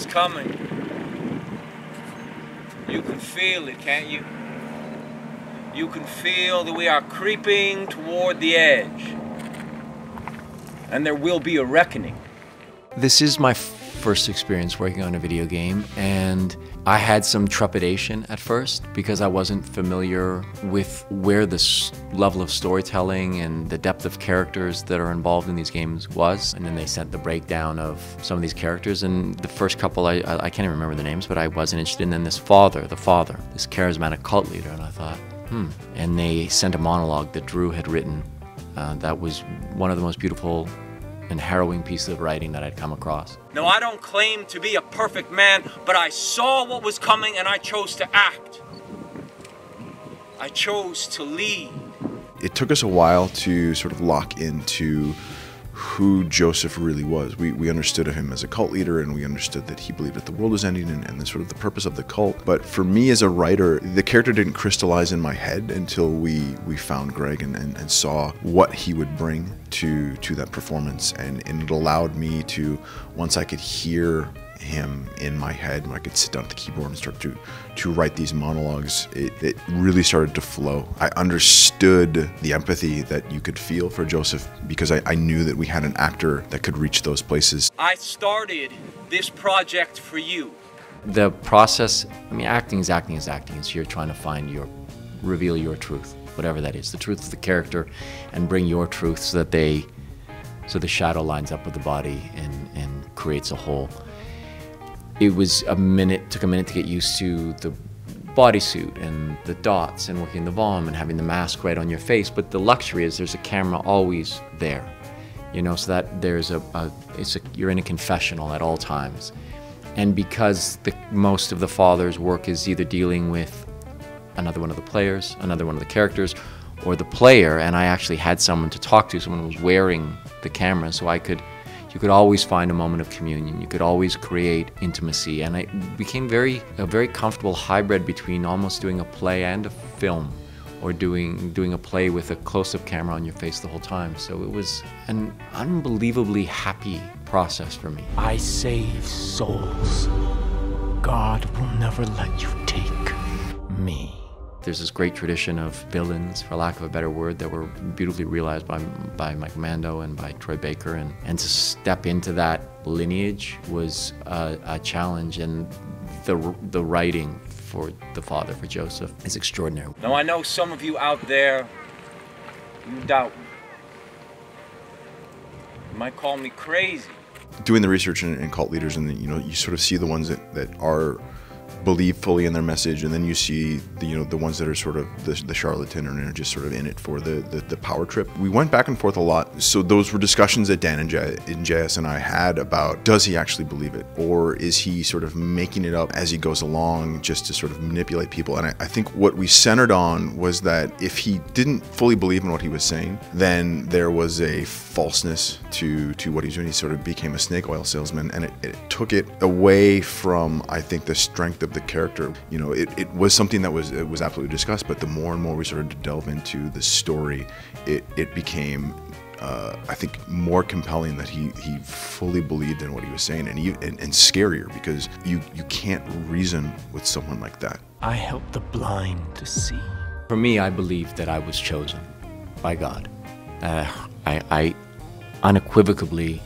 is coming. You can feel it, can't you? You can feel that we are creeping toward the edge. And there will be a reckoning. This is my first experience working on a video game, and I had some trepidation at first because I wasn't familiar with where this level of storytelling and the depth of characters that are involved in these games was. And then they sent the breakdown of some of these characters, and the first couple, I can't even remember the names, but I wasn't interested. And then this father, this charismatic cult leader, and I thought, And they sent a monologue that Drew had written that was one of the most beautiful and harrowing pieces of writing that I'd come across. Now, I don't claim to be a perfect man, but I saw what was coming and I chose to act. I chose to lead. It took us a while to sort of lock into who Joseph really was. We understood him as a cult leader, and we understood that he believed that the world was ending and the sort of the purpose of the cult. But for me as a writer, the character didn't crystallize in my head until we found Greg and saw what he would bring to that performance. And it allowed me to, once I could hear him in my head, when I could sit down at the keyboard and start to write these monologues, it really started to flow. I understood the empathy that you could feel for Joseph because I knew that we had an actor that could reach those places. I started this project for you. The process, I mean, acting is acting is acting. It's you're trying to reveal your truth, whatever that is, the truth of the character, and bring your truth so that so the shadow lines up with the body and creates a whole. It was took a minute to get used to the bodysuit and the dots and working the volume and having the mask right on your face. But the luxury is there's a camera always there, you know, so that there's you're in a confessional at all times. And because most of the father's work is either dealing with another one of the players, another one of the characters, or the player, and I actually had someone to talk to, someone who was wearing the camera, so you could always find a moment of communion. You could always create intimacy, and it became a very comfortable hybrid between almost doing a play and a film, or doing a play with a close-up camera on your face the whole time. So it was an unbelievably happy process for me. I save souls. God will never let you take me. There's this great tradition of villains, for lack of a better word, that were beautifully realized by Mike Mando and by Troy Baker, and to step into that lineage was a challenge, and the writing for the father, for Joseph, is extraordinary. Now, I know some of you out there, you doubt me. You might call me crazy. Doing the research in cult leaders, and you sort of see the ones that are believe fully in their message, and then you see the ones that are sort of the charlatan and are just sort of in it for the power trip. We went back and forth a lot. So those were discussions that Dan and JS and I had about, does he actually believe it, or is he sort of making it up as he goes along just to sort of manipulate people? And I think what we centered on was that if he didn't fully believe in what he was saying, then there was a falseness to what he's doing. He sort of became a snake oil salesman, and it took it away from, I think, the strength of the character. It was something that was absolutely discussed, but the more and more we started to delve into the story, it became I think more compelling that he fully believed in what he was saying, and scarier because you can't reason with someone like that. I help the blind to see. For me, I believe that I was chosen by God. I unequivocally,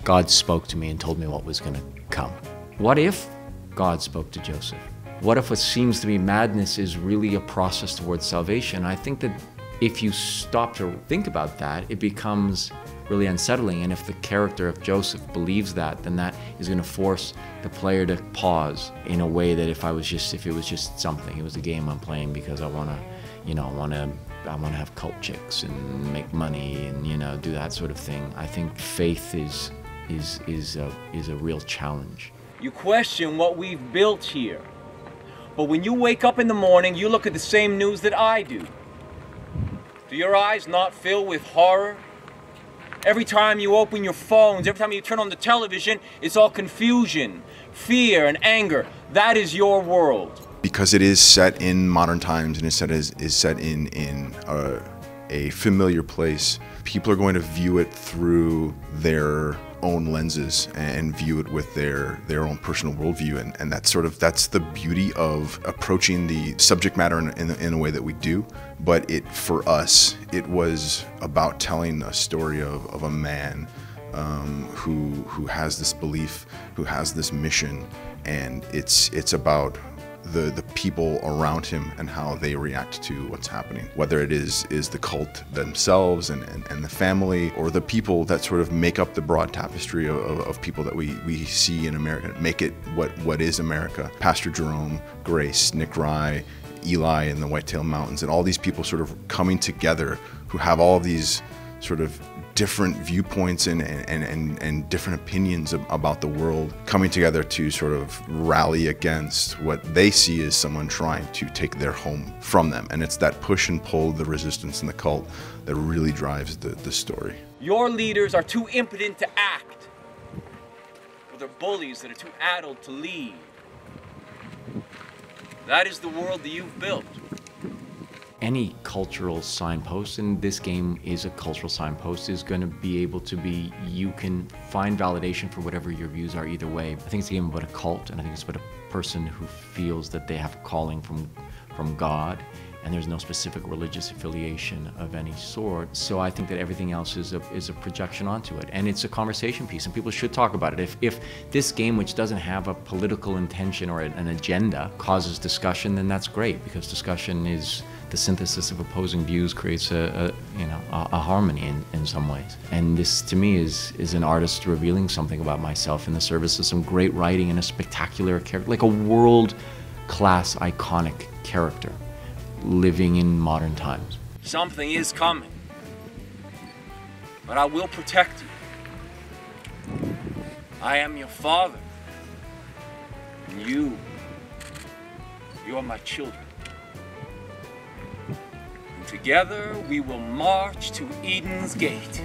God spoke to me and told me what was going to come. What if God spoke to Joseph? What if what seems to be madness is really a process towards salvation? I think that if you stop to think about that, it becomes really unsettling. And if the character of Joseph believes that, then that is going to force the player to pause in a way that if it was just something, it was a game I'm playing because I want to have cult chicks and make money and do that sort of thing. I think faith is a real challenge. You question what we've built here. But when you wake up in the morning, you look at the same news that I do. Do your eyes not fill with horror? Every time you open your phones, every time you turn on the television, it's all confusion, fear, and anger. That is your world. Because it is set in modern times and is set in a familiar place, people are going to view it through their own lenses and view it with their own personal worldview, and that's the beauty of approaching the subject matter in a way that we do. But for us, it was about telling a story of a man who has this belief, who has this mission, and it's about the people around him and how they react to what's happening, whether it is the cult themselves and the family, or the people that sort of make up the broad tapestry of people that we see in America, make it what is America. Pastor Jerome, Grace, Nick Rye, Eli in the Whitetail Mountains, and all these people sort of coming together who have all of these sort of different viewpoints and different opinions about the world, coming together to sort of rally against what they see as someone trying to take their home from them. And it's that push and pull, the resistance and the cult, that really drives the story. Your leaders are too impotent to act, or they're bullies that are too addled to lead. That is the world that you've built. Any cultural signpost, and this game is a cultural signpost, is going to be able to be, you can find validation for whatever your views are either way. I think it's a game about a cult, and I think it's about a person who feels that they have a calling from God, and there's no specific religious affiliation of any sort. So I think that everything else is a projection onto it, and it's a conversation piece, and people should talk about it. If this game, which doesn't have a political intention or an agenda, causes discussion, then that's great, because discussion is the synthesis of opposing views, creates a harmony in some ways. And this, to me, is an artist revealing something about myself in the service of some great writing and a spectacular character, like a world-class iconic character living in modern times. Something is coming, but I will protect you. I am your father, and you are my children. And together we will march to Eden's gate.